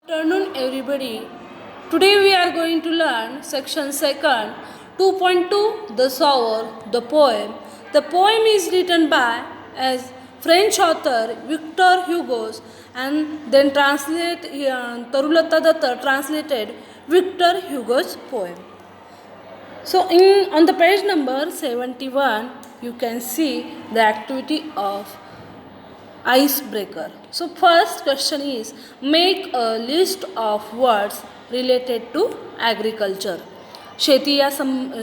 Afternoon, everybody. Today we are going to learn section 2nd 2.2 The Sower, the poem. The poem is written by as French author Victor Hugo and then Tarulata Datta translated Victor Hugo's poem. So on the page number 71 you can see the activity of icebreaker. So first question is make a list of words related to agriculture. शेती या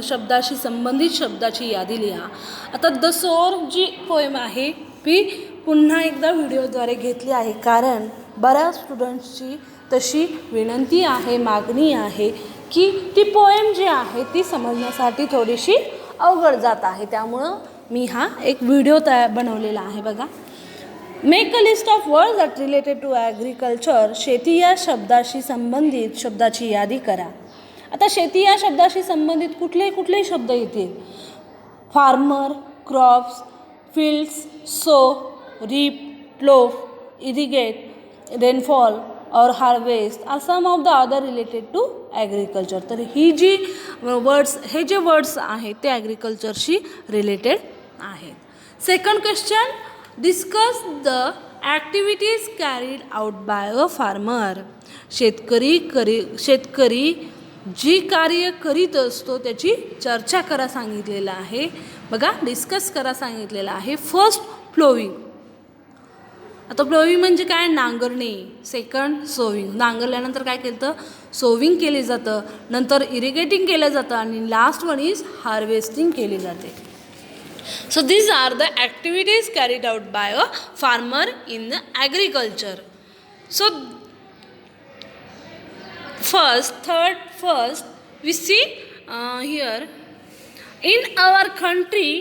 शब्दाशी संबंधित शब्दाची यादी लिहा. आता the सोर जी poem आहे ती पुन्हा एकदा व्हिडिओद्वारे घेतली आहे कारण बऱ्याच स्टुडंट्सची तशी विनंती आहे, मागणी आहे की ती पोएम जी आहे ती समजण्यासाठी थोडीशी अवघड जात आहे. त्यामुळं मी हा एक व्हिडिओ बनवलेला आहे बघा. Make a list of words that related to agriculture. शेती या शब्दाशी संबंधित शब्दाची यादी करा. आता शेती या शब्दाशी संबंधित कुठले शब्द येतील? Farmer, crops, fields, sow, reap, plough, irrigate, rainfall और harvest are some of the other related to agriculture. तर ही जी हे जे वर्ड्स आहेत ते ॲग्रिकल्चरशी रिलेटेड आहेत. Second question, discuss the activities carried out by a farmer. शेतकरी जी कार्य करीत असतो त्याची चर्चा करा सांगितलेलं आहे बघा. डिस्कस करा सांगितलेलं आहे. फर्स्ट प्लोविंग. आता प्लोविंग म्हणजे काय? नांगरणे. Second sowing. नांगरल्यानंतर काय केलं? सोविंग केले जातं. नंतर इरिगेटिंग केलं जातं आणि लास्ट वन इज हार्वेस्टिंग केली जाते. So these are the activities carried out by a farmer in the agriculture. So first we see here in our country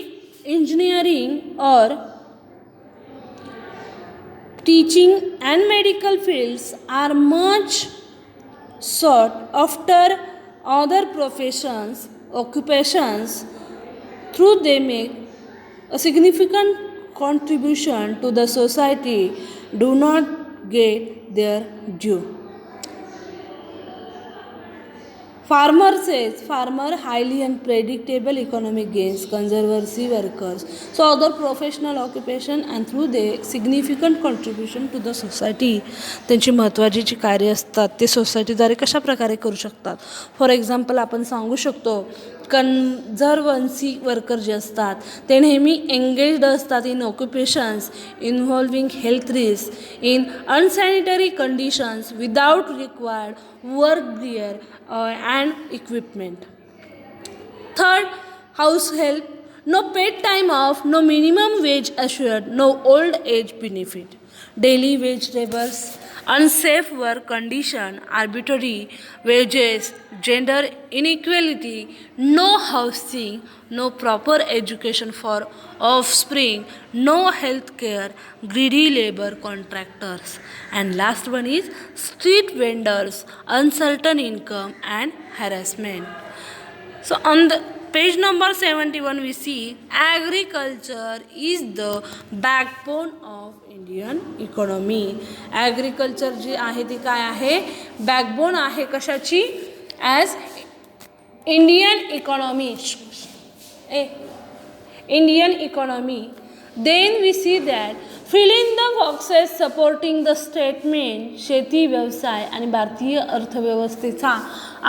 engineering or teaching and medical fields are much sought after other professions, occupations, through they make a significant contribution to the society, do not get their due. Farmer says, farmer highly unpredictable economic gains, conservancy workers, so other professional occupation and through they significant contribution to the society. त्यांची महत्त्वाची जी कार्य असतात ते सोसायटीद्वारे कशा प्रकारे करू शकतात. For example आपण सांगू शकतो कन्झर्वन्सी वर्कर जे असतात ते नेहमी एंगेज्ड असतात in occupations involving health risk in unsanitary conditions without required work gear and equipment. Third, house help. No paid time off, no minimum wage assured, no old age benefit. Daily wage laborers, unsafe work condition, arbitrary wages, gender inequality, no housing, no proper education for offspring, no health care, greedy labor contractors. And last one is street vendors, uncertain income and harassment. So on the page number 71 we see agriculture is the backbone of Indian economy. Agriculture जी आहे ती काय आहे? Backbone आहे कशाची? As Indian economy. Indian economy. Then we see that fill in the boxes supporting the statement. शेती व्यवसाय आणि भारतीय अर्थव्यवस्थेचा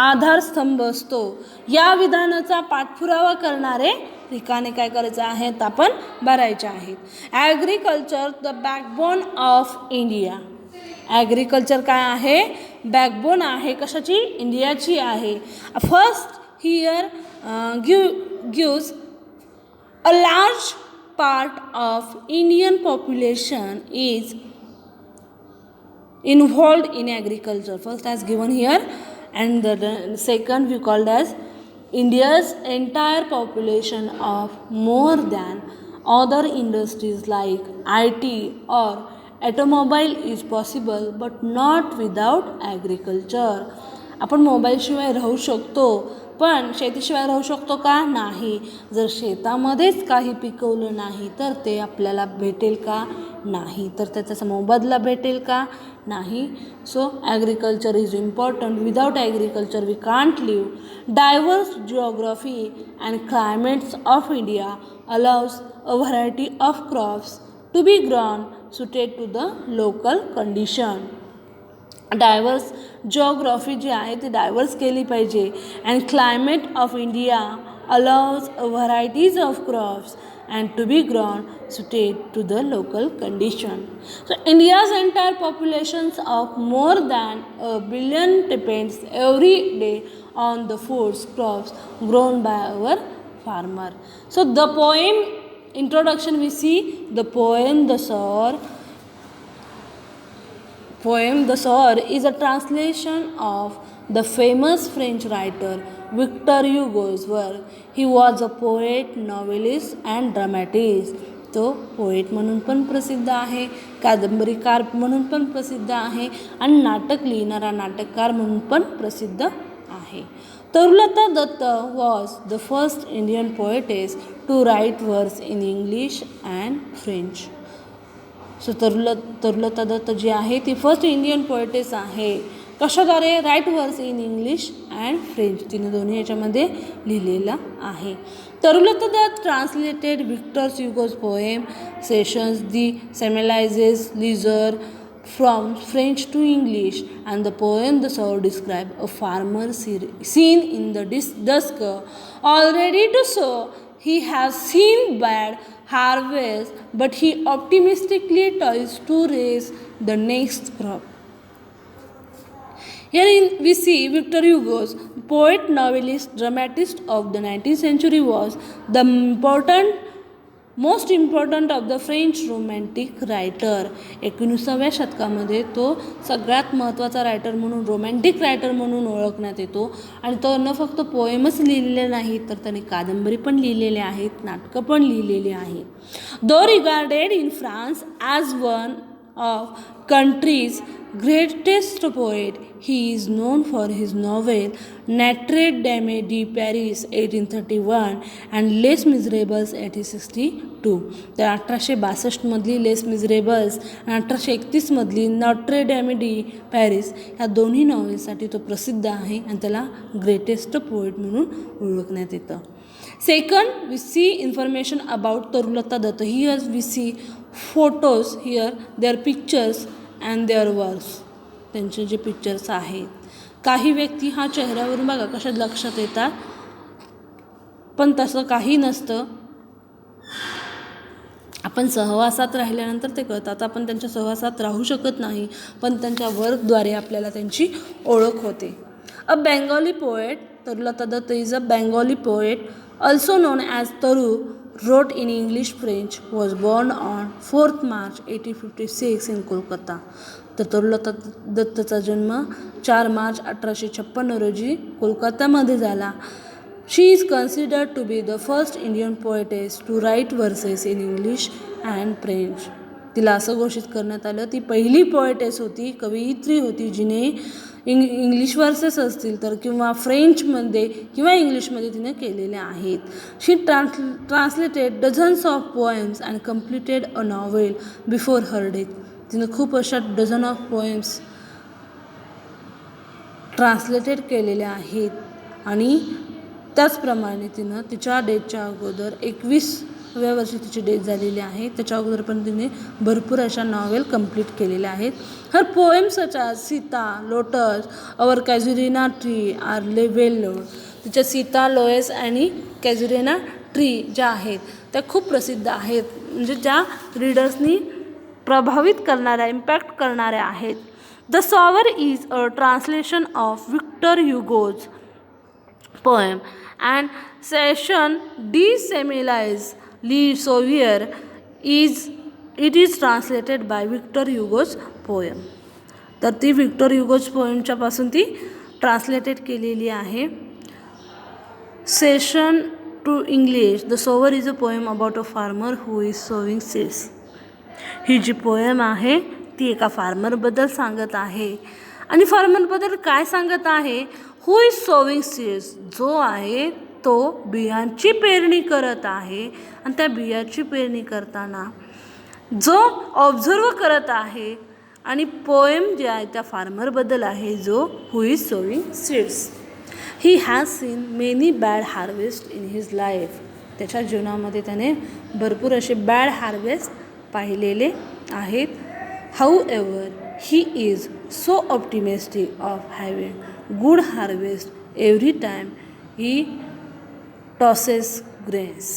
आधारस्तंभ असतो. या विधानाचा पाठपुरावा करणारे ठिकाणे काय करायचे आहेत? आपण भरायचे आहेत. Agriculture the backbone of India. Agriculture काय आहे? बॅकबोन आहे. कशाची? इंडियाची आहे. First here gives a large part of Indian population is involved in agriculture. First as given here and the second we called as India's entire population of more than other industries like IT or automobile is possible but not without agriculture. आपण मोबाईलशिवाय राहू शकतो पण शेतीशिवाय राहू शकतो का? नाही. जर शेतामध्येच काही पिकवलं नाही तर ते आपल्याला भेटेल का? नाही. तर त्याचा मोबदला भेटेल का? नाही. So agriculture is important. Without agriculture we can't live. Diverse geography and climates of India allows a variety of crops to be grown suited to the local condition. Diverse geography जी आहे ती डायव्हर्स केली पाहिजे. And climate of India allows a varieties of crops and to be grown suited to the local condition. So India's entire populations of more than a billion depends every day on the foods crops grown by our farmer. So the poem introduction we see the poem The Sower. Poem The Sower is a translation of the famous French writer Victor Hugo's work. He was a poet, novelist and dramatist. तो poet म्हणून पण प्रसिद्ध आहे, कादंबरीकार म्हणून पण प्रसिद्ध आहे आणि नाटक लिहिणारा नाटककार म्हणून पण प्रसिद्ध आहे. Tarulata Dutt was the first Indian poetess to write verse in English and French. So Tarulata Dutt जी आहे ती फर्स्ट इंडियन पोएटेस आहे. कशाद्वारे? Write verse in English and French. तिने दोन्ही याच्यामध्ये लिहिलेलं आहे. Tarulata Dutt translated Victor Hugo's poem सेशन्स दी सेमिलाइजेस लीजर from French to English, and the poem The Sower describes a farmer seen in the dusk, all ready to sow. He has seen bad harvest, but he optimistically tries to raise the next crop. Here we see Victor Hugo's poet, novelist, dramatist of the 19th century was the most important of the French romantic writer. 19व्या शतकामध्ये तो सगळ्यात महत्त्वाचा writer म्हणून, romantic writer म्हणून ओळखण्यात येतो. आणि तो न फक्त पोएमच लिहिलेले नाहीत तर त्याने कादंबरी पण लिहिलेल्या आहेत, नाटकं पण लिहिलेली आहेत. Though regarded in France as one of country's greatest poet, he is known for his novel Notre Dame de Paris 1831 and Les Miserables 1862. तर 1862मधली लेस मिझरेबल्स आणि 1831मधली नॉट्रे डॅमे डी पॅरिस ह्या दोन्ही नॉवेल्ससाठी तो प्रसिद्ध आहे आणि त्याला ग्रेटेस्ट पोएट म्हणून ओळखण्यात येतं. Second we see information about Tarulata Dutt. Here we see photos, here their pictures and their works. त्यांचे जे पिक्चर्स आहेत, काही व्यक्ती हा चेहऱ्यावरून बघा कशा लक्षात येतात, पण तसं काही नसतं. आपण सहवासात राहिल्यानंतर ते कळतात. आपण त्यांच्या सहवासात राहू शकत नाही, पण त्यांच्या वर्कद्वारे आपल्याला त्यांची ओळख होते. A Bengali poet, Tarulata Dutt is a Bengali poet also known as Toru, wrote in English French, was born on 4th March 1856 in Kolkata. तर तरुलता दत्तचा जन्म 4 मार्च 1856 रोजी कोलकातामध्ये झाला. She is considered to be the first Indian poetess to write verses in English and French. तिला असं घोषित करण्यात आलं ती पहिली पोएटेस होती, कवयित्री होती जिने इंग्लिश वर्सेस असतील तर किंवा फ्रेंचमध्ये किंवा इंग्लिशमध्ये तिने केलेल्या आहेत. She translated dozens of poems and completed a novel before her death. तिनं खूप अशा डझन ऑफ पोएम्स ट्रान्सलेटेड केलेल्या आहेत आणि त्याचप्रमाणे तिनं तिच्या डेटच्या अगोदर 21व्या वर्षी तिची डेट झालेली आहे. त्याच्या अगोदर पण तिने भरपूर अशा नॉवेल कंप्लीट केलेल्या आहेत. Her poems such as Sita, lotus, our casuarina tree are well known. तिच्या सीता, लोएस आणि कॅझुरिना ट्री ज्या आहेत त्या खूप प्रसिद्ध आहेत, म्हणजे ज्या रीडर्सनी प्रभावित करणाऱ्या, इम्पॅक्ट करणाऱ्या आहेत. The sower is a translation of Victor Hugo's poem and session de Semmelweis Le Sauveur is translated by Victor Hugo's poem. तर ती विक्टर ह्युगोज पोएमच्या पासून ती ट्रान्सलेटेड केलेली आहे. Session to English. The sower is a poem about a farmer who is sowing seeds. ही जी poem आहे ती एका फार्मरबद्दल सांगत आहे. आणि फार्मरबद्दल काय सांगत आहे? हू इज सोविंग सीड्स, जो आहे तो बियांची पेरणी करत आहे. आणि त्या बियाची पेरणी करताना जो ऑब्झर्व करत आहे. आणि पोएम जे आहे त्या फार्मरबद्दल आहे, जो who is sowing seeds. He has seen many bad harvest in his life. त्याच्या जीवनामध्ये त्याने भरपूर असे बॅड हार्वेस्ट पाहिलेले आहेत. However he is so optimistic of having good harvest every time he tosses grains.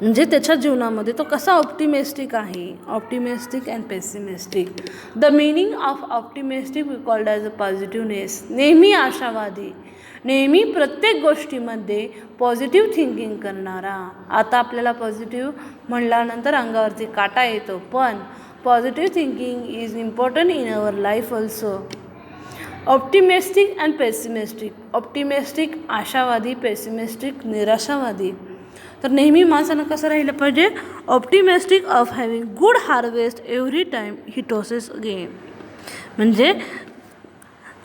म्हणजे त्याच्या जीवनामध्ये तो कसा ऑप्टिमिस्टिक आहे, optimistic and pessimistic. The meaning of optimistic we called as a positiveness. नेहमी आशावादी, नेहमी प्रत्येक गोष्टीमध्ये पॉझिटिव्ह थिंकिंग करणारा. आता आपल्याला पॉझिटिव्ह म्हणल्यानंतर अंगावरती काटा येतो, पण positive thinking is important in our life also. Optimistic and pessimistic. Optimistic आशावादी, पेसिमिस्टिक निराशावादी. तर नेहमी माणसानं कसं राहिलं पाहिजे, optimistic of having good harvest every time he tosses again. म्हणजे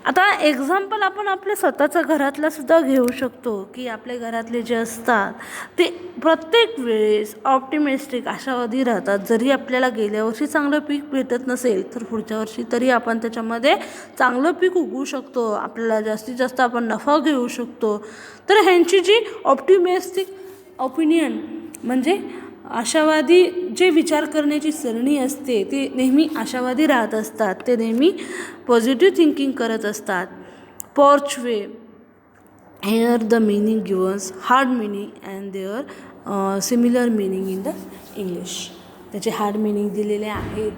आता एक्झाम्पल आपण आपल्या स्वतःच्या घरातलासुद्धा घेऊ शकतो, की आपल्या घरातले जे असतात ते प्रत्येक वेळेस ऑप्टिमिस्टिक आशावादी राहतात. जरी आपल्याला गेल्या वर्षी चांगलं पीक भेटत नसेल तर पुढच्या वर्षी तरी आपण त्याच्यामध्ये चांगलं पीक उगवू शकतो, आपल्याला जास्तीत जास्त आपण नफा घेऊ शकतो. तर ह्यांची जी ऑप्टिमिस्टिक ओपिनियन म्हणजे आशावादी जे विचार करण्याची सरणी असते ते नेहमी आशावादी राहत असतात, ते नेहमी पॉझिटिव्ह थिंकिंग करत असतात. Porch way here the meaning givens hard meaning and their similar meaning in the English. त्याचे हार्ड मिनिंग दिलेले आहेत,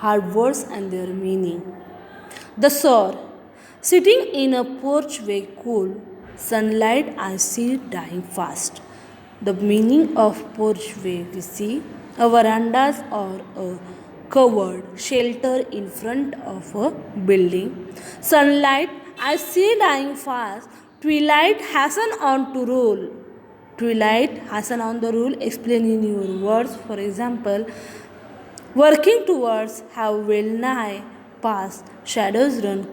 hard words and their meaning. The sower sitting in a porch way cool sunlight I see dying fast. The meaning of porchway we see a verandas or a covered shelter in front of a building. Sunlight I see dying fast. Twilight hasten on to rule. Twilight hasten on the rule. Explain in your words. For example, working towards have well nigh passed. Shadows run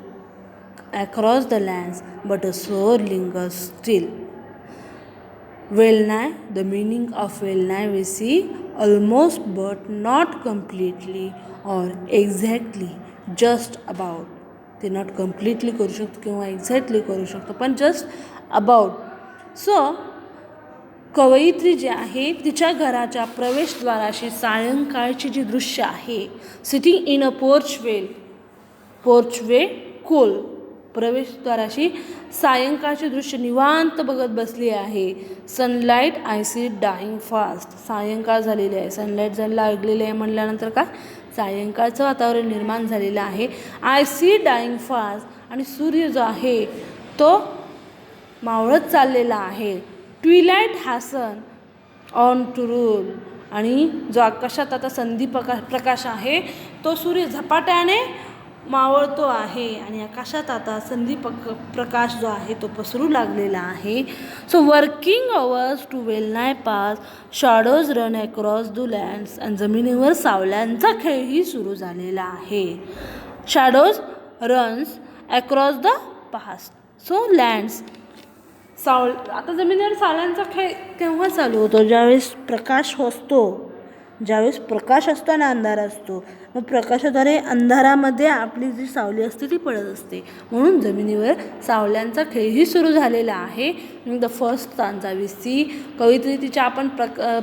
across the lands, but a soul lingers still. Well nigh, the meaning of well nigh we see almost but not completely or exactly, just about. ते not completely करू शकतो किंवा exactly करू शकतो, पण just about. So कवयित्री जी आहे तिच्या घराच्या प्रवेशद्वाराशी सायंकाळची जी दृश्य आहे, sitting in a porch way cool, प्रवेशद्वाराशी सायंकाळचे दृश्य निवांत बघत बसली आहे. Sunlight I see dying fast. सायंकाळ झालेली आहे, सनलाईट जायला लागलेली आहे म्हणल्यानंतर काय, सायंकाळचं वातावरण निर्माण झालेलं आहे. आय सी डाईंग फास्ट, आणि सूर्य जो आहे तो मावळत चाललेला आहे. ट्विलाईट हॅसन ऑन टू रूल, आणि जो आकाशात आता प्रकाश आहे तो सूर्य झपाट्याने मावळतो आहे आणि आकाशात आता प्रकाश जो आहे तो पसरू लागलेला आहे. सो वर्किंग अवर्स टू वेल नाय pass, shadows run across the lands, आणि जमिनीवर सावल्यांचा खेळही सुरू झालेला आहे. Shadows runs across the past. So lands, आता जमिनीवर सावल्यांचा खेळ केव्हा चालू होतो, ज्यावेळेस प्रकाश असतो, ज्यावेळेस प्रकाश असतो आणि अंधार असतो. मग प्रकाशाद्वारे अंधारामध्ये आपली जी सावली असते ती पडत असते, म्हणून जमिनीवर सावल्यांचा खेळही सुरू झालेला आहे. The first stanza we see, कवयित्री तिच्या आपण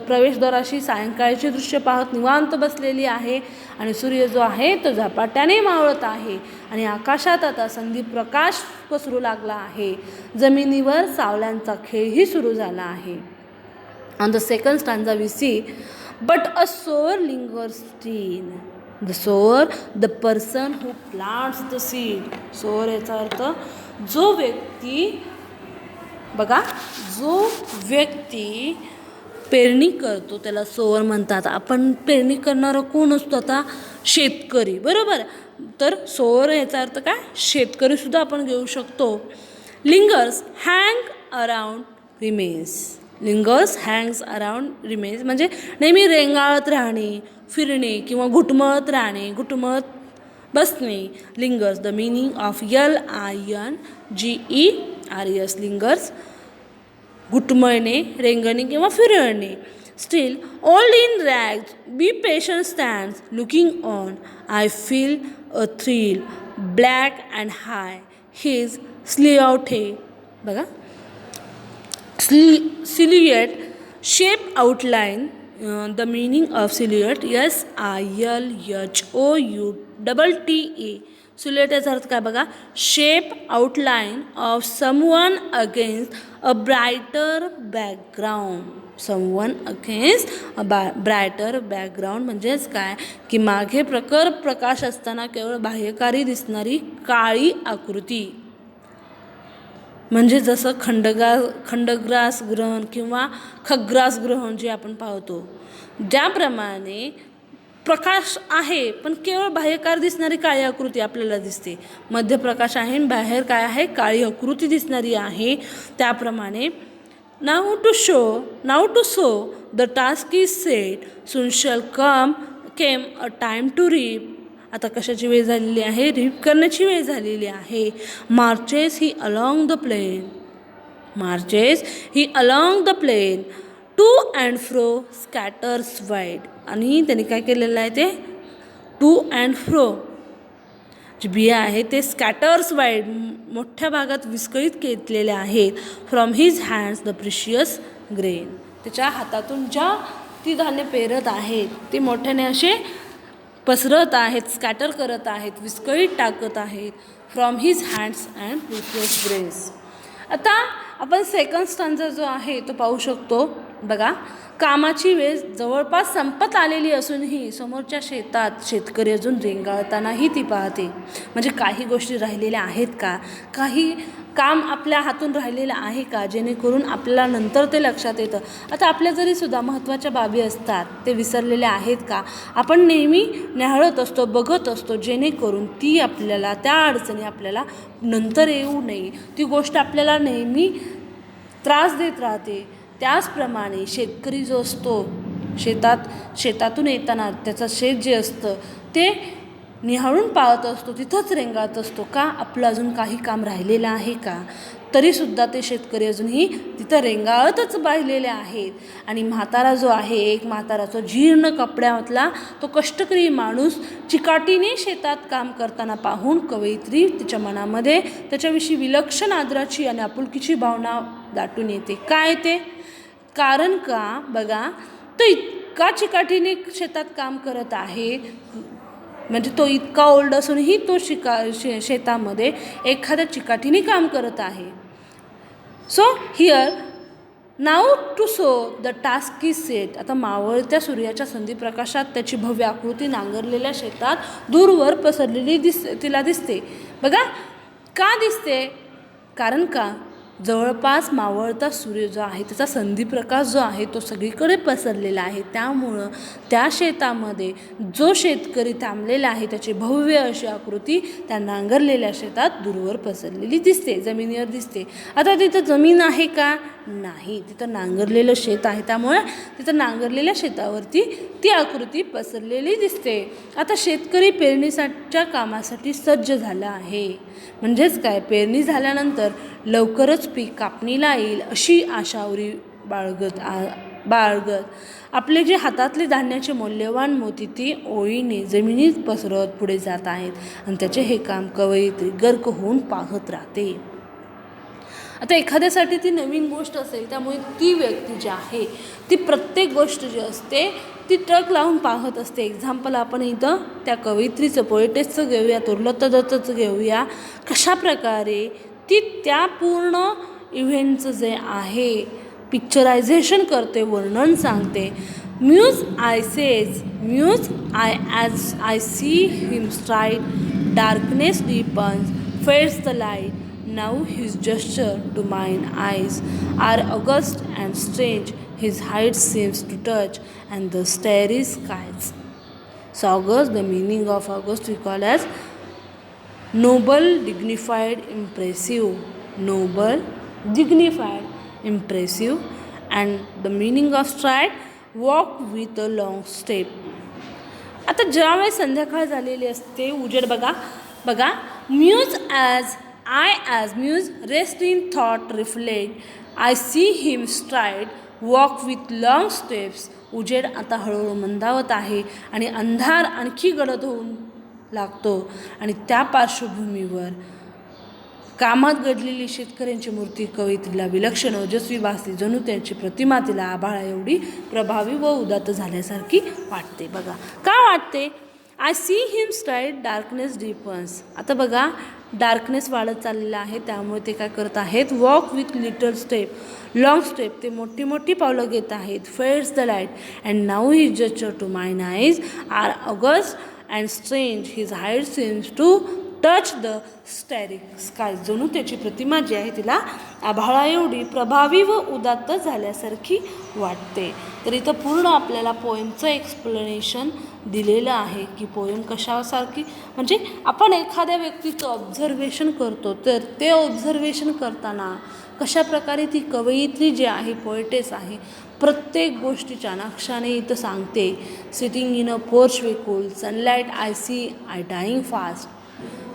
प्रवेशद्वाराशी सायंकाळचे दृश्य पाहत निवांत बसलेली आहे आणि सूर्य जो आहे तो झपाट्याने मावळत आहे आणि आकाशात आता प्रकाश पसरू लागला आहे. जमिनीवर सावल्यांचा खेळही सुरू झाला आहे. On the second stanza we see, but a sower lingers still. The sower, the person who plants the seed. sower याचा अर्थ जो व्यक्ती पेरणी करतो त्याला सोवर म्हणतात. आपण पेरणी करणारा कोण असतो, आता शेतकरी, बरोबर. तर सोवर याचा अर्थ काय, शेतकरी सुद्धा आपण घेऊ शकतो. Lingers hang around remains. Lingers hangs around remains म्हणजे नेहमी रेंगाळत राहणे, फिरणे किंवा घुटमळत राहणे. घुटमळत बसणे. Lingers, the meaning of LINGERS, lingers, घुटमळणे, रेंगणे किंवा फिरवणे. Still, old in rags, be patient stands looking on, I feel a thrill, black and high, his silhouette. बघा, silhouette, shape, outline. The meaning of silhouette, SILHOUTTE. Silhouette याचा अर्थ काय बघा, shape, outline of someone against a brighter background. Someone against a brighter background म्हणजेच काय की मागे प्रखर प्रकाश असताना केवळ बाह्यकारी दिसणारी काळी आकृती. म्हणजे जसं खंडग्रास ग्रहण किंवा खग्रास ग्रहण जे आपण पाहतो, ज्याप्रमाणे प्रकाश आहे पण केवळ बाह्यकार दिसणारी काळी आकृती आपल्याला दिसते, मध्य प्रकाश आहे आणि बाहेर काय आहे, काळी आकृती दिसणारी आहे. त्याप्रमाणे now to sow the task is set, soon shall came a time to reap. आता कशाची वेळ झालेली आहे, रीप करण्याची वेळ झालेली आहे. Marches he along the plain, to and fro scatters wide. आणि त्यांनी काय केलेलं आहे, ते टू अँड फ्रो जे बिया आहे ते स्कॅटर्स वाईड, मोठ्या भागात विस्कळीत केलेल्या आहेत. From his hands the precious grain, त्याच्या हातातून ज्या ती धान्य पेरत आहेत ते मोठ्याने असे पसरत आहेत, स्कॅटर करत आहेत, विस्कळीत टाकत आहेत. From his hands and precious grains. आता आपण सेकंड स्टांजा जो आहे तो पाहू शकतो. बघा, कामाची वेळ जवळपास संपत आलेली असूनही समोरच्या शेतात शेतकरी अजून रेंगाळतानाही ती पाहते. म्हणजे काही गोष्टी राहिलेल्या आहेत का, काही काम आपल्या हातून राहिलेलं आहे का, जेणेकरून आपल्याला नंतर ते लक्षात येतं. आता आपल्या जरी सुद्धा महत्त्वाच्या बाबी असतात ते विसरलेले आहेत का, आपण नेहमी न्याहाळत असतो, बघत असतो, जेणेकरून ती आपल्याला त्या अडचणी आपल्याला नंतर येऊ नये, ती गोष्ट आपल्याला नेहमी त्रास देत राहते. त्याचप्रमाणे शेतकरी जो असतो, शेतातून येताना त्याचं शेत जे असतं ते निहाळून पाहत असतो, तिथंच रेंगाळत असतो का आपलं अजून काही काम राहिलेलं आहे का. तरीसुद्धा ते शेतकरी अजूनही तिथं रेंगाळतच पाहिलेले आहेत. आणि म्हातारा जो आहे, एक म्हाताराचा जीर्ण कपड्यातला तो कष्टकरी माणूस चिकाटीने शेतात काम करताना पाहून कवयित्री तिच्या मनामध्ये त्याच्याविषयी विलक्षण आदराची आणि आपुलकीची भावना दाटून येते. काय ते कारण का बघा, तो इतका चिकाटीने शेतात काम करत आहे, म्हणजे तो इतका ओल्ड असूनही तो शेतामध्ये एखाद्या चिकाटीने काम करत आहे. So here now to sow the task is set. आता मावळत्या सूर्याच्या संधिप्रकाशात त्याची भव्य आकृती नांगरलेल्या शेतात दूरवर पसरलेली तिला दिसते. बघा, का दिसते, कारण का जवळपास मावळता सूर्य जो आहे त्याचा संधिप्रकाश जो आहे तो सगळीकडे पसरलेला आहे. त्यामुळं त्या शेतामध्ये जो शेतकरी थांबलेला आहे त्याची भव्य अशी आकृती त्या नांगरलेल्या शेतात दूरवर पसरलेली दिसते, जमिनीवर दिसते. आता तिथं जमीन आहे का, नाही, तिथं नांगरलेलं शेत आहे, त्यामुळे तिथं नांगरलेल्या शेतावरती ती आकृती पसरलेली दिसते. आता शेतकरी पेरणीच्या कामासाठी सज्ज झाला आहे. म्हणजेच काय, पेरणी झाल्यानंतर लवकरच पीक कापणीला येईल अशी आशावरी बाळगत आपले जे हातातले धान्याचे मौल्यवान मोती ते ओळीने जमिनीत पसरत पुढे जात आहेत. आणि त्याचे हे काम कवयित्री गर्क होऊन पाहत राहते. आता एखाद्यासाठी ती नवीन गोष्ट असेल, त्यामुळे ती व्यक्ती जी आहे ती प्रत्येक गोष्ट जी असते ती टक लावून पाहत असते. एक्झाम्पल आपण इथं त्या कवयित्रीचं, पोएटेसचं घेऊया, दुर्लता दत्तचं घेऊया. कशाप्रकारे ती त्या पूर्ण इव्हेंटचं जे आहे पिक्चरायझेशन करते, वर्णन सांगते. Muse I see him straight, darkness deepens, fades the light. Now his gesture to mine eyes are august and strange. His height seems to touch and the starry skies. So august, the meaning of august we call as noble, dignified, impressive. Noble, dignified, impressive. And the meaning of stride, walk with a long step. आता ज्यावेळेस संध्याकाळ झालेली असते, उजेड बघा बघा, muse as rest in thought reflect I see him stride walk with long steps. उजेड आता हळूहळू मंदावत आहे आणि अंधार आणखी गडद होऊन लागतो आणि त्या पार्श्वभूमीवर कामात घडलेली शेतकऱ्यांची मूर्ती कवयित्रीला विलक्षण ओजस्वी भासली. जणू त्यांची प्रतिमा तिला आभाळा एवढी प्रभावी व उदात्त झाल्यासारखी वाटते. बघा का वाटते? I see him stride darkness deepens. आता बघा डार्कनेस वाढत चाललेला आहे, त्यामुळे ते काय करत आहेत? Walk with little step, long step, ते मोठी मोठी पावलं घेत आहेत. Fades the light and now his gesture to mine eyes are august and strange, his height seems to touch the starry sky. जणू त्याची प्रतिमा जी आहे तिला आभाळा एवढी प्रभावी व उदात्त झाल्यासारखी वाटते. तर इथं पूर्ण आपल्याला पोएमचं एक्सप्लेनेशन दिलेलं आहे की पोएम कशासारखी, म्हणजे आपण एखाद्या व्यक्तीचं ऑब्झर्वेशन करतो, तर ते ऑब्झर्वेशन करताना कशाप्रकारे ती कवयित्री जी आहे, पोएटेस आहे, प्रत्येक गोष्टीच्या नक्षाने इथं सांगते. Sitting in a porch way cool sunlight I see I dying fast.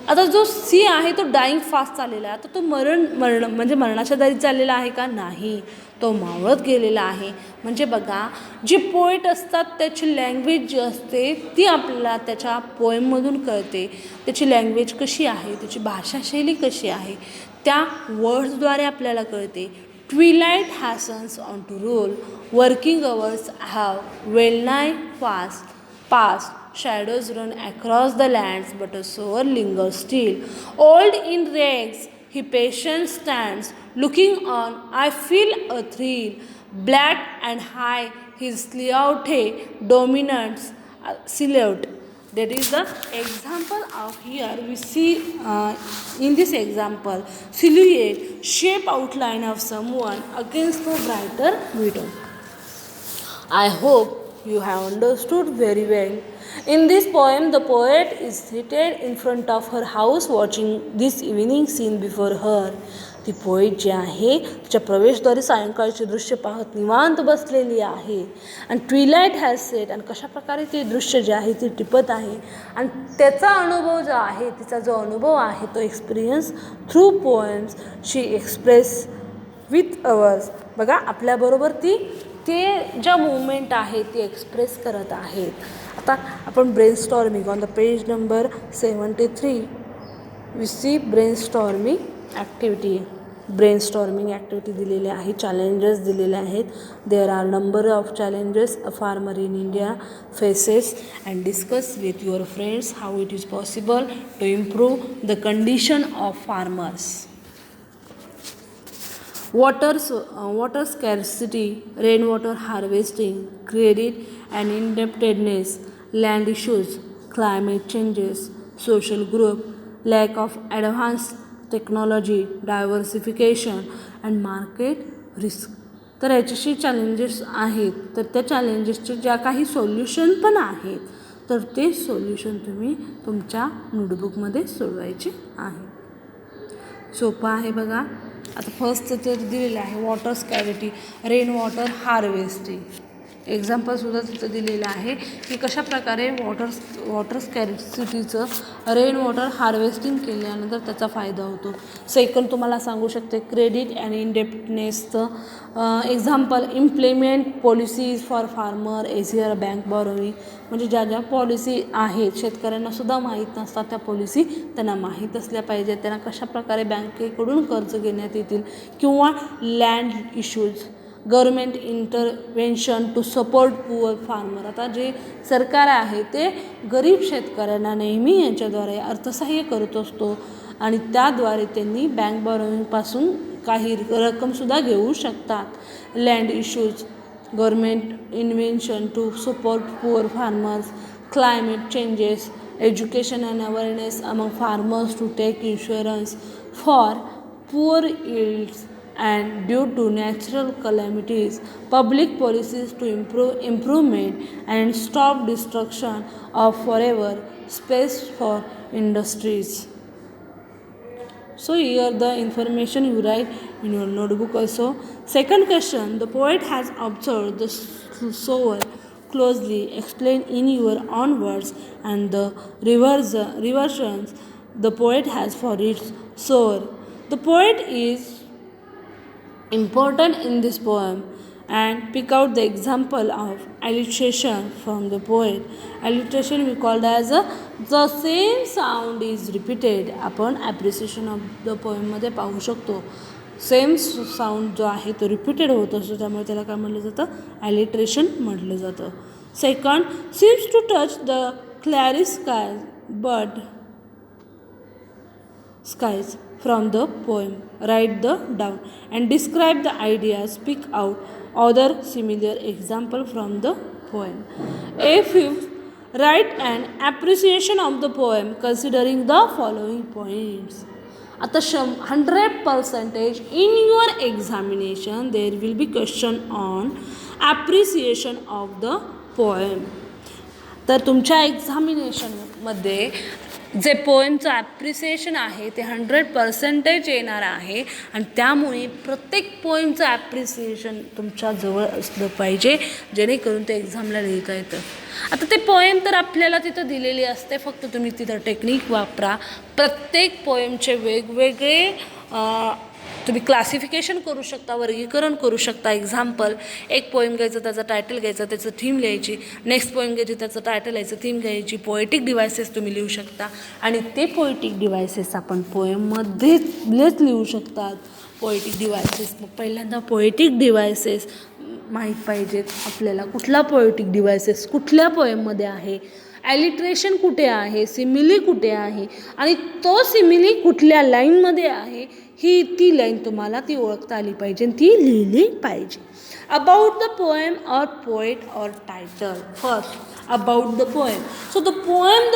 आता जो सी आहे तो डाईंग फास्ट चाललेला आहे. आता तो म्हणजे मरणाच्या दारी चाललेला आहे का? नाही, तो मावळत गेलेला आहे. म्हणजे बघा, जे पोएट असतात त्याची लँग्वेज जी असते ती आपल्याला त्याच्या पोएममधून कळते. त्याची लँग्वेज कशी आहे, त्याची भाषाशैली कशी आहे, त्या वर्ड्सद्वारे आपल्याला कळते. Twilight hastens on to roll, working hours have well nigh past. Shadows run across the lands, but a soul lingers still. Old in rags, he patient stands, looking on. I feel a thrill. Black and high, his silhouette dominates silhouette. That is the example of here. We see in this example silhouette, shape outline of someone against the brighter window. I hope you have understood very well. In this poem, the poet is seated in front of her house watching this evening scene before her. ती poet जी आहे तिच्या प्रवेशद्वारी सायंकाळचे दृश्य पाहत निवांत बसलेली आहे आणि Twilight has set, आणि कशाप्रकारे ते दृश्य जे आहे ते टिपत आहे आणि त्याचा अनुभव जो आहे, तिचा जो अनुभव आहे तो experience through poems she express with ours. बघा आपल्याबरोबर ते ज्या मुवमेंट आहे ती एक्सप्रेस करत आहेत. आता आपण brainstorming on the page number 73 we see brainstorming activity दिलेले आहे. चॅलेंजेस दिलेले आहेत. There are number of challenges a farmer in India faces and discuss with your friends how it is possible to improve the condition of farmers. Water scarcity, rainwater harvesting, credit and indebtedness, land issues, climate changes, social group, lack of advanced technology, diversification and market risk. तर याच्याशी challenges आहेत, तर त्या चॅलेंजेसचे ज्या काही solution पण आहेत, तर ते सोल्युशन तुम्ही तुमच्या नोटबुकमध्ये सोडवायचे आहे. सोपं आहे बघा. आता फर्स्ट तर दिलेलं आहे water scarcity, rain water harvesting. एक्झाम्पलसुद्धा तिथं दिलेलं आहे की कशाप्रकारे वॉटर स्कॅरिसिटीचं रेन वॉटर हार्वेस्टिंग केल्यानंतर त्याचा फायदा होतो. सेकंड तुम्हाला सांगू शकते क्रेडिट अँड इंडेप्टनेसचं example, implement policies for farmer easier bank borrowing. म्हणजे ज्या पॉलिसी आहेत शेतकऱ्यांनासुद्धा माहीत नसतात, त्या पॉलिसी त्यांना माहीत असल्या पाहिजेत. त्यांना कशाप्रकारे बँकेकडून कर्ज घेण्यात येतील. किंवा land issues, government intervention to support poor farmer. आता जे सरकार आहे ते गरीब शेतकऱ्यांना नेहमी यांच्याद्वारे अर्थसहाय्य करत असतो आणि त्याद्वारे त्यांनी बँक बॉरोविंगपासून काही रक्कमसुद्धा घेऊ शकतात. Land issues, government invention to support poor farmers, climate changes, education and awareness among farmers to take insurance for poor yields and due to natural calamities, public policies to improvement and stop destruction of forever space for industries. So here the information you write in your notebook also. Second question, the poet has observed the sower closely, explain in your own words, and the reversions the poet has for its soul. The poet is important in this poem and pick out the example of alliteration from the poet. Alliteration we called as the same sound is repeated. आपण appreciation of the पोएममध्ये पाहू शकतो same sound जो आहे तो repeated होत असतो, त्यामुळे त्याला काय म्हटलं जातं, ॲलिट्रेशन म्हटलं जातं. Second, seems to touch the क्लॅरी sky but skies from the poem. Write the down and describe the idea. Speak out other similar example from the poem. Fifth, write an appreciation of the poem considering the following points. आता 100% in your examination there will be question on appreciation of the poem. तर तुमच्या एक्झामिनेशनमध्ये जे पोएमचं appreciation आहे ते 100% येणार आहे आणि त्यामुळे प्रत्येक पोएमचं ॲप्रिसिएशन तुमच्याजवळ असलं पाहिजे जेणेकरून ते एक्झामला लिहिता येतं. आता ते पोएम तर आपल्याला तिथं दिलेली असते, फक्त तुम्ही तिथं टेक्निक वापरा. प्रत्येक पोएमचे वेगवेगळे तुम्ही क्लासिफिकेशन करू शकता, वर्गीकरण करू शकता. एक्झाम्पल, एक पोएम घ्यायचं, त्याचं टायटल घ्यायचं, त्याचं थीम लिहायची. नेक्स्ट पोएम घ्यायची, त्याचं टायटल लिहायचं, थीम घ्यायची. पोएटिक डिव्हायसेस तुम्ही लिहू शकता आणि ते पोएटिक डिव्हायसेस आपण पोएममध्येच लिहू शकतात. पोएटिक डिव्हायसेस, मग पहिल्यांदा पोएटिक डिव्हायसेस माहीत पाहिजेत आपल्याला. कुठला पोएटिक डिव्हायसेस कुठल्या पोएममध्ये आहे, ॲलिट्रेशन कुठे आहे, सिमिली कुठे आहे आणि तो सिमिली कुठल्या लाईनमध्ये आहे, ही ती लाईन तुम्हाला ती ओळखता आली पाहिजे, ती लिहिली पाहिजे. अबाउट द पोएम और पोएट और title. First, about the poem. So the poem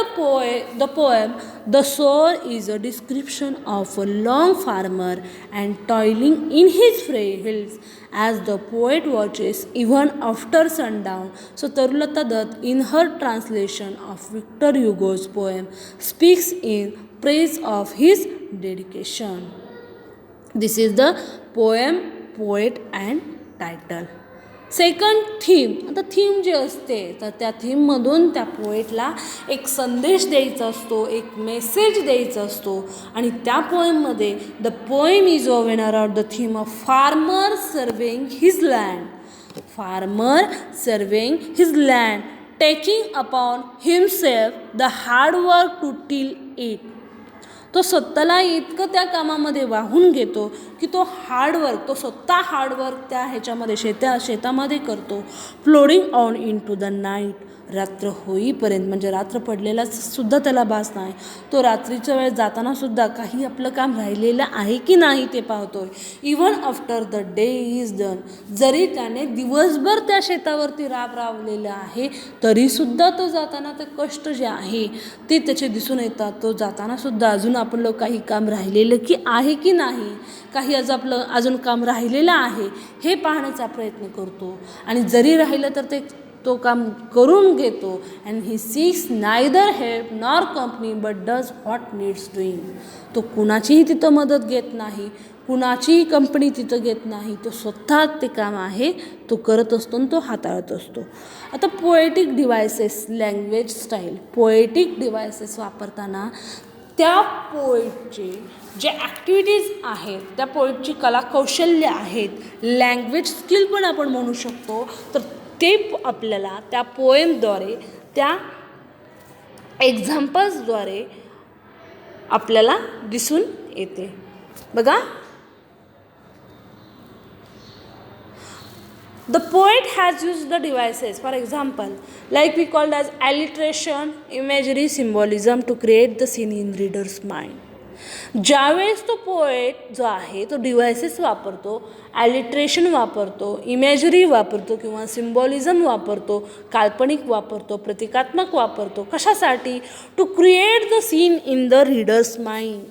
The Sower is a description of a long farmer and toiling in his fields as the poet watches even after sundown. So Tarulata Dutt in her translation of Victor Hugo's poem speaks in praise of his dedication. This is the poem, poet and title. Second, theme. आता theme जे असते तर त्या थीममधून त्या पोएटला एक संदेश द्यायचा असतो, एक मेसेज द्यायचा असतो आणि त्या पोएममध्ये the poem is woven around the theme of farmer serving his land. Farmer serving his land taking upon himself the hard work to till it. तो स्वतःला इतकं त्या कामामध्ये वाहून घेतो की तो हार्डवर्क, तो स्वतः हार्डवर्क त्या ह्याच्यामध्ये शेतामध्ये करतो. Plodding on into the night. रात्र होईपर्यंत, म्हणजे रात्र पडलेला सुद्धा त्याला भास नाही. तो रात्रीच्या वेळेस जाताना सुद्धा काही आपलं काम राहिलेलं आहे की नाही ते पाहतोय. Even after the day is done. जरी त्याने दिवसभर त्या शेतावरती राबलेलं आहे तरीसुद्धा तो जाताना ते कष्ट जे आहे ते त्याचे दिसून येतात. तो जाताना सुद्धा अजून आपलं काही काम राहिलेलं की आहे की नाही, काही आपलं अजून काम राहिलेलं आहे हे पाहण्याचा प्रयत्न करतो आणि जरी राहिलं तर तो काम करून घेतो. And he seeks neither help nor company but does what needs doing. तो कुणाचीही तिथं मदत घेत नाही, कुणाचीही कंपनी तिथं घेत नाही. तो स्वतः ते काम आहे तो करत असतो आणि तो हाताळत असतो. आता poetic devices, language style. Poetic devices वापरताना त्या पोएटचे जे ॲक्टिव्हिटीज आहेत, त्या पोएटची कलाकौशल्य आहेत, लँग्वेज स्किल पण आपण म्हणू शकतो, तर ते आपल्याला त्या पोएमद्वारे, त्या एक्झाम्पल्सद्वारे आपल्याला दिसून येते. बघा, the poet has used the devices, for example, like we called as alliteration, imagery, symbolism to create the scene in reader's mind. ज्यावेळेस तो पोएट जो आहे तो डिव्हायसेस वापरतो, ॲलिट्रेशन वापरतो, इमेजरी वापरतो किंवा सिम्बॉलिझम वापरतो, काल्पनिक वापरतो, प्रतिकात्मक वापरतो. कशासाठी? To create the scene in the reader's mind.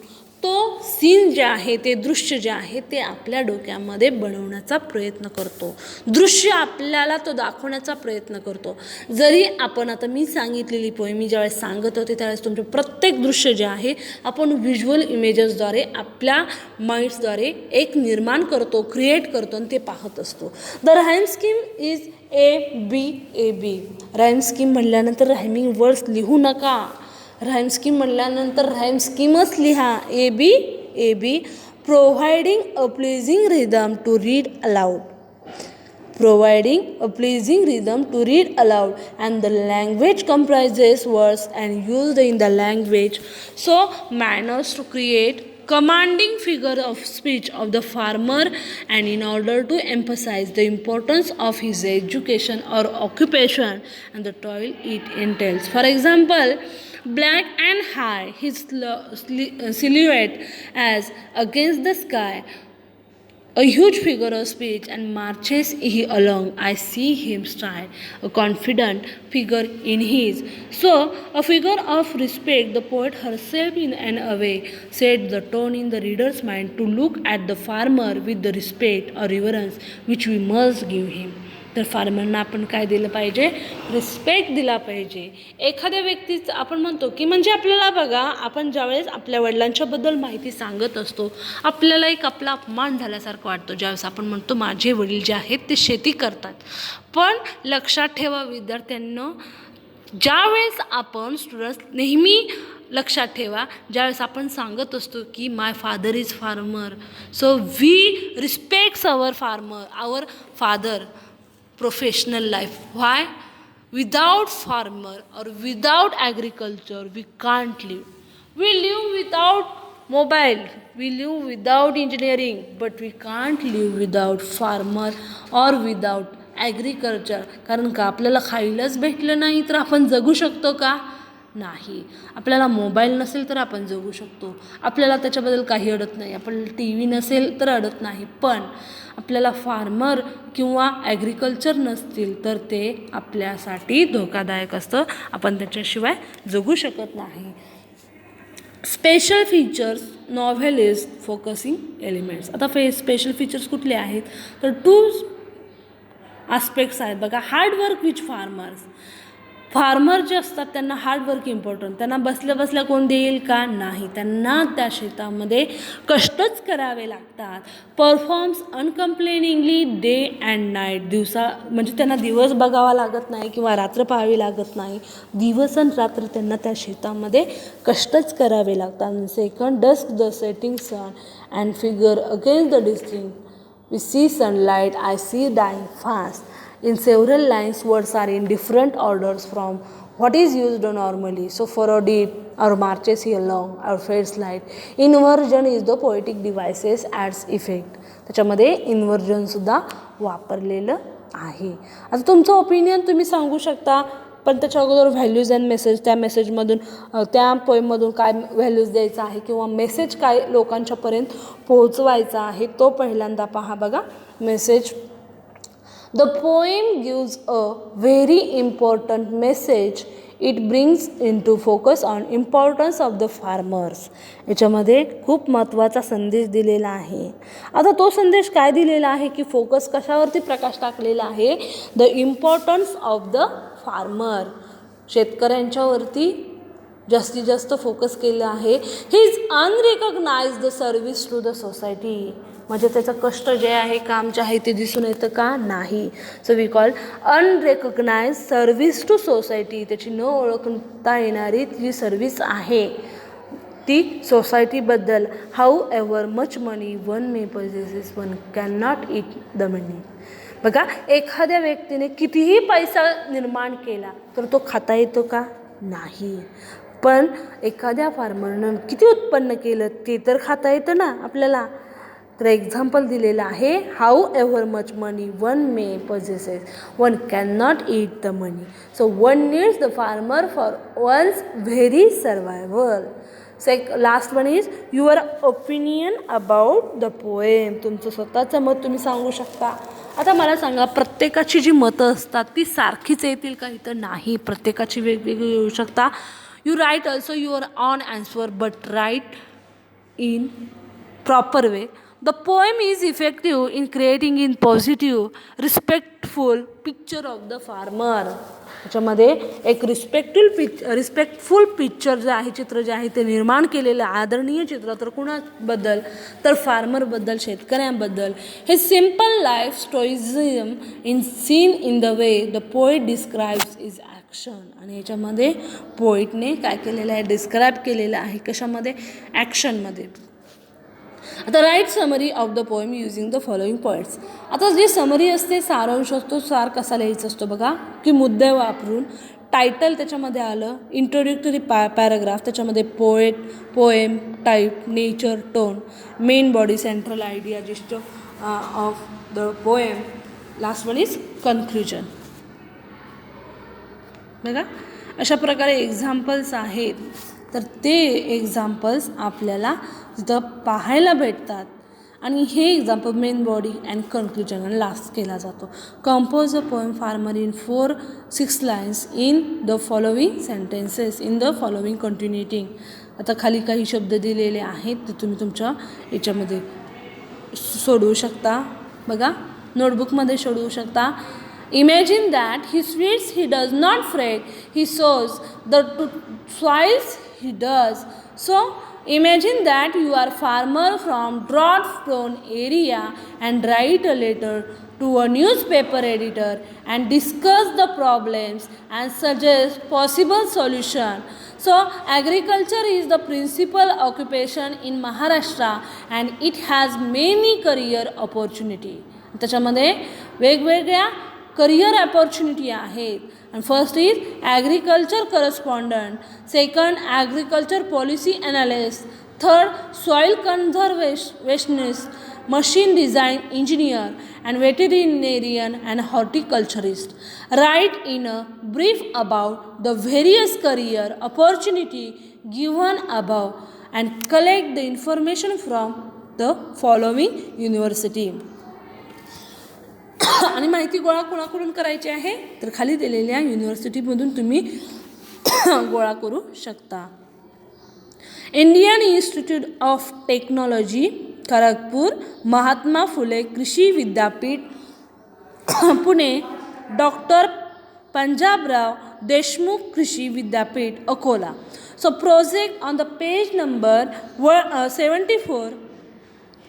तो सीन जे आहे ते दृश्य जे आहे ते आपल्या डोक्यामध्ये बनवण्याचा प्रयत्न करतो. दृश्य आपल्याला तो दाखवण्याचा प्रयत्न करतो. जरी आपण आता मी सांगितलेली पोयम मी ज्यावेळेस सांगत होते त्यावेळेस तुमचे प्रत्येक दृश्य जे आहे आपण व्हिज्युअल इमेजेसद्वारे आपल्या माइंड्सद्वारे एक निर्माण करतो, क्रिएट करतो आणि ते पाहत असतो. The rhyme scheme is ABAB. Rhyme scheme म्हटल्यानंतर रायमिंग वर्ड्स लिहू नका. राईम स्कीम म्हटल्यानंतर राईम स्कीमच लिहा. ABAB. Providing a pleasing rhythm to read aloud. Providing a pleasing rhythm to read aloud, and the language comprises words and used in the language. So manners to create commanding figure of speech of the farmer, and in order to emphasize the importance of his education or occupation and the toil it entails. For example, black and high his silhouette as against the sky, a huge figure of speech, and marches he along. I see him stride, a confident figure in his. So, a figure of respect, the poet herself in an way set the tone in the reader's mind to look at the farmer with the respect or reverence which we must give him. तर फार्मरना आपण काय दिलं पाहिजे? Respect दिला पाहिजे. एखाद्या व्यक्तीचं आपण म्हणतो की म्हणजे आपल्याला बघा आपण ज्यावेळेस आपल्या वडिलांच्याबद्दल माहिती सांगत असतो आपल्याला एक आपला अपमान झाल्यासारखं वाटतं. ज्यावेळेस आपण म्हणतो माझे वडील जे आहेत ते शेती करतात. पण लक्षात ठेवा विद्यार्थ्यांनो, ज्यावेळेस आपण स्टुडंट्स नेहमी लक्षात ठेवा ज्यावेळेस आपण सांगत असतो की my father is farmer, so we respects our farmer, our father professional life. Why? Without farmer or without agriculture we can't live. We live without mobile, we live without engineering, but we can't live without farmer or without agriculture. कारण का आपल्याला खायलाच भेटलं नाही तर आपण जगू शकतो का? नाही. आपल्याला मोबाईल नसेल तर आपण जगू शकतो, आपल्याला त्याच्याबद्दल काही अडत नाही. आपण TV नसेल तर अडत नाही. पण आपल्याला फार्मर किंवा ॲग्रिकल्चर नसतील तर ते आपल्यासाठी धोकादायक असतं. आपण त्याच्याशिवाय जगू शकत नाही. Special features novelist focusing elements. आता स्पेशल फीचर्स कुठले आहेत तर 2 आस्पेक्ट्स आहेत बघा. हार्डवर्क विच फार्मर जे असतात त्यांना हार्डवर्क इम्पॉर्टंट. त्यांना बसल्या बसल्या कोण देईल का? नाही. त्यांना त्या शेतामध्ये कष्टच करावे लागतात. Performs uncomplainingly day and night. दिवसा म्हणजे त्यांना दिवस बघावा लागत नाही किंवा रात्र पाहावी लागत नाही. दिवस आणि रात्र त्यांना त्या शेतामध्ये कष्टच करावे लागतात. Second, dusk the setting sun and figure against the distinct. We see sunlight, I see dying fast. In several lines, words are in different orders from what is used normally. So, for a deep or marches he along or fades light. Inversion is the poetic devices adds effect. त्याच्यामध्ये inversion सुद्धा वापरलेलं आहे. आता तुमचं opinion तुम्ही सांगू शकता, पण त्याच्या अगोदर व्हॅल्यूज अँड मेसेज, त्या मेसेजमधून त्या पोएममधून काय व्हॅल्यूज द्यायचा आहे किंवा मेसेज काय लोकांच्यापर्यंत पोहोचवायचा आहे तो पहिल्यांदा पहा बघा. Message. The poem gives a very important message. It brings into focus on importance of the farmers. याच्यामध्ये खूप महत्त्वाचा संदेश दिलेला आहे. आता तो संदेश काय दिलेला आहे की फोकस कशावरती प्रकाश टाकलेला आहे? The importance of the farmer. शेतकऱ्यांच्यावरती जास्तीत जास्त फोकस केलं आहे. His unrecognised service to the society. म्हणजे त्याचं कष्ट जे आहे काम जे आहे ते दिसून येतं का? नाही. So we call unrecognised service to society. त्याची न ओळखता येणारी जी सर्व्हिस आहे ती सोसायटीबद्दल. However much money one may possesses one can not eat the money. बघा एखाद्या व्यक्तीने कितीही पैसा निर्माण केला तर तो खाता येतो का? नाही. पण एखाद्या फार्मरनं किती उत्पन्न केलं ते तर खाता येतं ना आपल्याला. तर एक्झाम्पल दिलेलं आहे. However much money one may possesses one can not eat the money. So one needs the farmer for one's very survival. Last one is your opinion about the poem. तुमचं स्वतःचं मत तुम्ही सांगू शकता. आता मला सांगा प्रत्येकाची जी मतं असतात ती सारखीच येतील का? इथं नाही. प्रत्येकाची वेगवेगळी येऊ शकता. You write also your own answer but write in proper way. The poem is effective in creating in positive, respectful picture of the farmer. त्याच्यामध्ये एक रिस्पेक्टफुल पिक्चर जे आहे, चित्र जे आहे ते निर्माण केलेलं आदरणीय चित्र तर कुणाबद्दल, तर फार्मरबद्दल, शेतकऱ्यांबद्दल. हे simple life story is in seen in the way the poet describes is action. आणि याच्यामध्ये पोएटने काय केलेलं आहे, डिस्क्राईब केलेलं आहे कशामध्ये, ॲक्शनमध्ये. आता write summary of the poem using the following points. आता जी समरी असते, सारांश असतो, सार कसा लिहायचा असतो बघा, की मुद्दे वापरून टायटल त्याच्यामध्ये आलं, इंट्रोडक्टरी पॅराग्राफ त्याच्यामध्ये poet, poem, type, nature, tone, main body, central idea, gist of the poem, last one is conclusion. बघा अशा प्रकारे एक्झाम्पल्स आहेत. तर ते एक्झाम्पल्स आपल्याला तिथं पाहायला भेटतात. आणि हे example main body and conclusion आणि लास्ट केला जातो. Compose a poem farmer in 4-6 lines in the following sentences in the following continuing. आता खाली काही शब्द दिलेले आहेत ते तुम्ही तुमच्या याच्यामध्ये सोडवू शकता. बघा नोटबुकमध्ये सोडवू शकता. Imagine that he sweats, he does not fret, he sows the soils he does. So imagine that you are farmer from drought-prone area and write a letter to a newspaper editor and discuss the problems and suggest possible solution. So agriculture is the principal occupation in Maharashtra and it has many career opportunity. त्याच्यामध्ये वेगवेगळ्या career opportunity आहेत. and first is agriculture correspondent, second agriculture policy analyst, third soil conservationist, machine design engineer and veterinarian and horticulturist. Write in a brief about the various career opportunity given above and collect the information from the following university. आणि माहिती गोळा कोणाकडून करायची आहे, तर खाली दिलेल्या युनिव्हर्सिटीमधून तुम्ही गोळा करू शकता. Indian Institute of Technology Kharagpur, Mahatma Phule Krishi Vidyapeeth Pune, doctor Panjabrao Deshmukh Krishi Vidyapeeth Akola. So project on the page number 74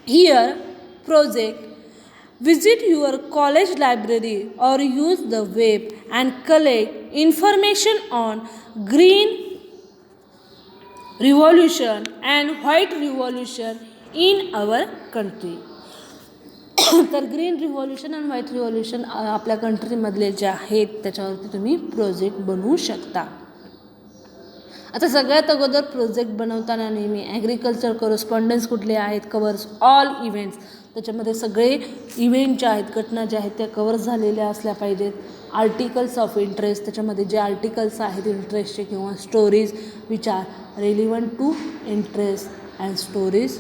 here. Project: visit your college library or use the web and collect information on green revolution and white revolution in our country. तर green revolution आणि white revolution आपल्या कंट्रीमधले जे आहेत त्याच्यावरती तुम्ही project बनवू शकता. आता सगळ्यात अगोदर प्रोजेक्ट बनवताना नेहमी ॲग्रिकल्चर करस्पॉन्डन्स कुठले आहेत, कवर्स ऑल इव्हेंट्स. त्याच्यामध्ये सगळे इव्हेंट जे आहेत, घटना ज्या आहेत त्या कवर झालेल्या असल्या पाहिजेत. आर्टिकल्स ऑफ इंटरेस्ट, त्याच्यामध्ये जे आर्टिकल्स आहेत इंटरेस्टचे किंवा stories which are relevant to interest and stories.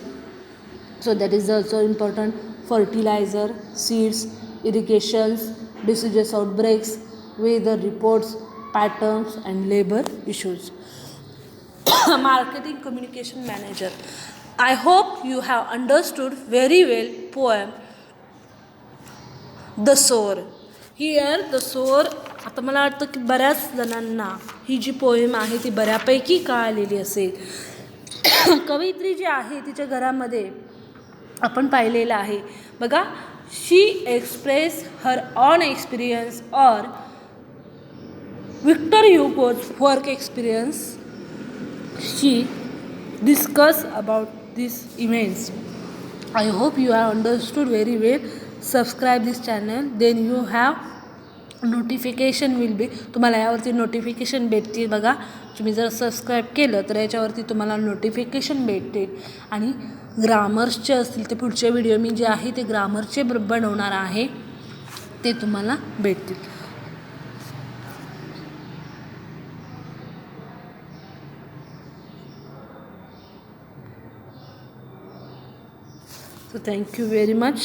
So that is also important. Fertiliser, seeds, irrigations, diseases outbreaks, weather reports, patterns and labour issues. Marketing communication manager. I hope you have understood very well poem The Sower. Here the Sower, आता मला वाटतं की बऱ्याच जणांना ही जी poem आहे ती बऱ्यापैकी कळलेली असेल. कवयित्री जी आहे तिच्या घरामध्ये आपण पाहिलेलं आहे बघा. She express her on experience or Victor Hugo's work experience. She discussed about these events. I hope you have understood very well. Subscribe this channel, then you have notification will be. तुम्हाला यावरती notification भेटतील बघा. तुम्ही जर subscribe केलं तर याच्यावरती तुम्हाला नोटिफिकेशन भेटतील. आणि ग्रामर्सचे असतील ते पुढचे व्हिडिओ मी जे आहे ते ग्रामरचे बनवणार आहे ते तुम्हाला भेटतील. So thank you very much.